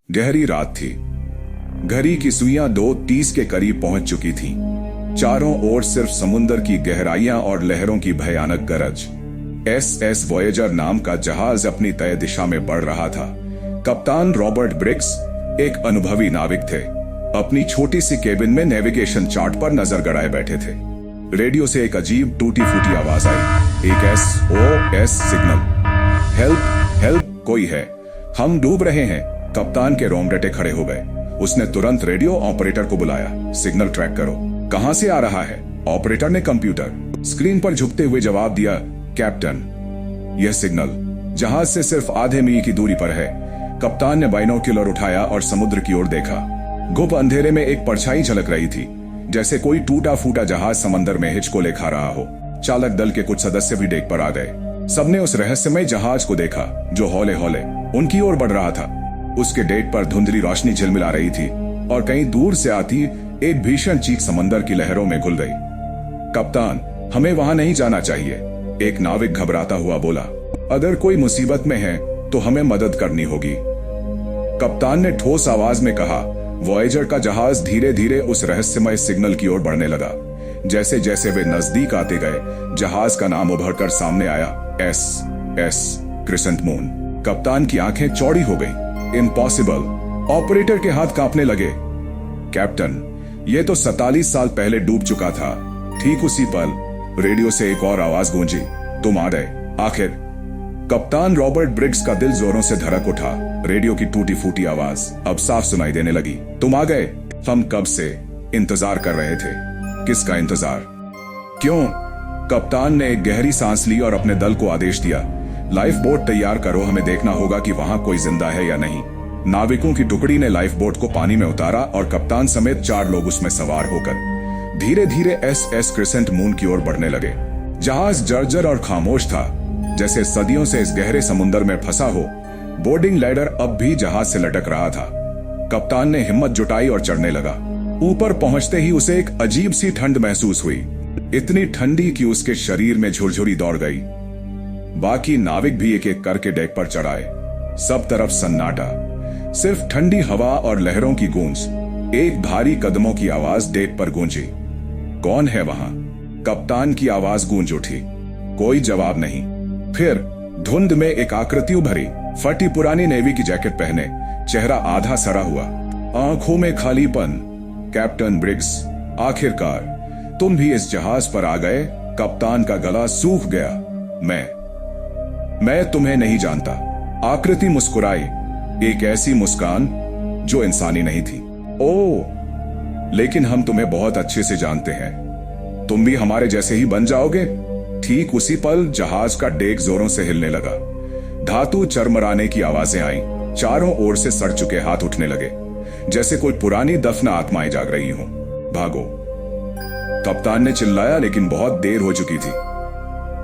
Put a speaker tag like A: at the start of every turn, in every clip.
A: गहरी रात थी। घड़ी की सुइयां 2:30 के करीब पहुंच चुकी थीं। चारों ओर सिर्फ समुद्र की गहराइयां और लहरों की भयानक गरज। SS वॉयेजर नाम का जहाज अपनी तय दिशा में बढ़ रहा था। कप्तान रॉबर्ट ब्रिग्स एक अनुभवी नाविक थे। अपनी छोटी सी केबिन में नेविगेशन चार्ट पर नजर गड़ाए बैठे थे। रेडियो से एक अजीब टूटी फूटी आवाज आई। एक SOS सिग्नल। हेल्प हेल्प, कोई है, हम डूब रहे हैं। कप्तान के रोंगटे खड़े हो गए। उसने तुरंत रेडियो ऑपरेटर को बुलाया। सिग्नल ट्रैक करो, कहां से आ रहा है? ऑपरेटर ने कंप्यूटर स्क्रीन पर झुकते हुए जवाब दिया, कैप्टन, यह सिग्नल जहाज से सिर्फ आधे मील की दूरी पर है। कप्तान ने बाइनोक्यूलर उठाया और समुद्र की ओर देखा। गुप्त अंधेरे में एक परछाई झलक रही थी, जैसे कोई टूटा फूटा जहाज समंदर में हिचकोले खा रहा हो। चालक दल के कुछ सदस्य भी डेक पर आ गए। सबने उस रहस्यमय जहाज को देखा जो हौले हौले उनकी ओर बढ़ रहा था। उसके डेक पर धुंधली रोशनी झिलमिला रही थी और कहीं दूर से आती एक भीषण चीख समंदर की लहरों में घुल गई। कप्तान, हमें वहां नहीं जाना चाहिए, एक नाविक घबराता हुआ बोला। अगर कोई मुसीबत में है तो हमें मदद करनी होगी, कप्तान ने ठोस आवाज में कहा। वॉयेजर का जहाज धीरे धीरे उस रहस्यमय सिग्नल की ओर बढ़ने लगा। जैसे जैसे वे नजदीक आते गए, जहाज का नाम उभरकर सामने आया, SS क्रिसेंट मून। कप्तान की आंखें चौड़ी हो गई। इम्पॉसिबल। ऑपरेटर के हाथ कांपने लगे। कैप्टन, यह तो 47 साल पहले डूब चुका था। ठीक उसी पल रेडियो से एक और आवाज गूंजी, तुम आ गए आखिर। कप्तान रॉबर्ट ब्रिग्स का दिल जोरों से धड़क उठा। रेडियो की टूटी फूटी आवाज अब साफ सुनाई देने लगी, तुम आ गए। हम कब से इंतजार कर रहे थे। किसका इंतजार? क्यों? कप्तान ने एक गहरी सांस ली और अपने दल को आदेश दिया, लाइफ बोट तैयार करो, हमें देखना होगा कि वहां कोई जिंदा है या नहीं। नाविकों की टुकड़ी ने लाइफ बोट को पानी में उतारा और कप्तान समेत 4 लोग उसमें सवार होकर धीरे धीरे SS क्रिसेंट मून की ओर बढ़ने लगे। जहाज जर्जर और खामोश था, जैसे सदियों से इस गहरे समुद्र में फंसा हो। बोर्डिंग लैडर अब भी जहाज से लटक रहा था। कप्तान ने हिम्मत जुटाई और चढ़ने लगा। ऊपर पहुंचते ही उसे एक अजीब सी ठंड महसूस हुई, इतनी ठंडी कि उसके शरीर में झुरझुरी दौड़ गई। बाकी नाविक भी एक एक करके डेक पर चढ़ाए। सब तरफ सन्नाटा, सिर्फ ठंडी हवा और लहरों की गूंज। एक भारी कदमों की आवाज डेक पर गूंजी। कौन है वहां? कप्तान की आवाज गूंज उठी। कोई जवाब नहीं। फिर धुंध में एक आकृति उभरी, फटी पुरानी नेवी की जैकेट पहने, चेहरा आधा सड़ा हुआ, आंखों में खालीपन। कैप्टन ब्रिग्स, आखिरकार तुम भी इस जहाज पर आ गए। कप्तान का गला सूख गया। मैं तुम्हें नहीं जानता। आकृति मुस्कुराई, एक ऐसी मुस्कान जो इंसानी नहीं थी। ओह, लेकिन हम तुम्हें बहुत अच्छे से जानते हैं। तुम भी हमारे जैसे ही बन जाओगे। ठीक उसी पल जहाज का डेक जोरों से हिलने लगा। धातु चरमराने की आवाजें आईं। चारों ओर से सड़ चुके हाथ उठने लगे, जैसे कोई पुरानी दफना आत्माएं जाग रही हों। भागो, कप्तान ने चिल्लाया, लेकिन बहुत देर हो चुकी थी।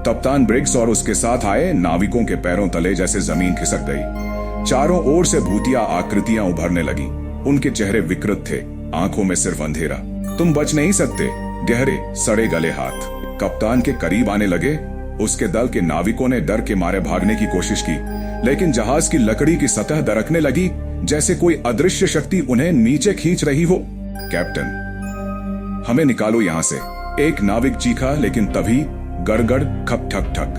A: कप्तान ब्रिग्स और उसके साथ आए नाविकों के पैरों तले जैसे जमीन खिसक गई। चारों ओर से भूतिया आकृतियां उभरने लगी। उनके चेहरे विकृत थे, आंखों में सिर्फ अंधेरा। तुम बच नहीं सकते। गहरे सड़े गले हाथ कप्तान के करीब आने लगे। उसके दल के नाविकों ने डर के मारे भागने की कोशिश की, लेकिन जहाज की लकड़ी की सतह दरकने लगी, जैसे कोई अदृश्य शक्ति उन्हें नीचे खींच रही हो। कैप्टन, हमें निकालो यहां से, एक नाविक चीखा। लेकिन तभी गड़गड़, खप ठक ठक,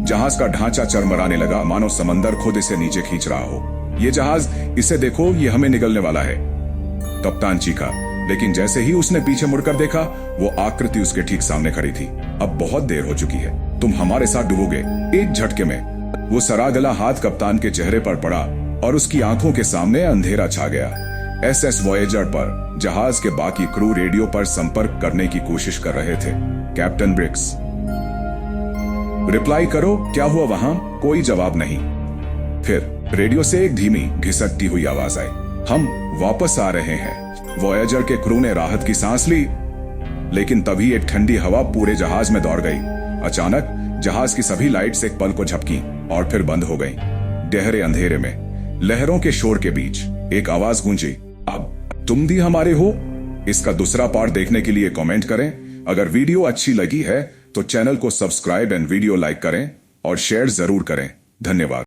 A: जहाज का ढांचा चरमराने लगा, मानो समंदर खुद इसे नीचे खींच रहा हो। ये जहाज, इसे देखो, ये हमें निगलने वाला है, कप्तान चीखा। लेकिन जैसे ही उसने पीछे मुड़कर देखा, वो आकृति उसके ठीक सामने खड़ी थी। अब बहुत देर हो चुकी है, तुम हमारे साथ डूबोगे। एक झटके में वो सरागला हाथ कप्तान के चेहरे पर पड़ा और उसकी आंखों के सामने अंधेरा छा गया। SS वॉयेजर पर जहाज के बाकी क्रू रेडियो पर संपर्क करने की कोशिश कर रहे थे। कैप्टन ब्रिग्स, रिप्लाई करो, क्या हुआ वहां? कोई जवाब नहीं। फिर रेडियो से एक धीमी घिसकती हुई आवाज आई, हम वापस आ रहे हैं। वॉयेजर के क्रू ने राहत की सांस ली, लेकिन तभी एक ठंडी हवा पूरे जहाज में दौड़ गई। अचानक जहाज की सभी लाइट्स एक पल को झपकी और फिर बंद हो गईं। गहरे अंधेरे में लहरों के शोर के बीच एक आवाज गूंजी, अब तुम भी हमारे हो। इसका दूसरा पार्ट देखने के लिए कमेंट करें। अगर वीडियो अच्छी लगी है तो चैनल को सब्सक्राइब एंड वीडियो लाइक करें और शेयर जरूर करें। धन्यवाद।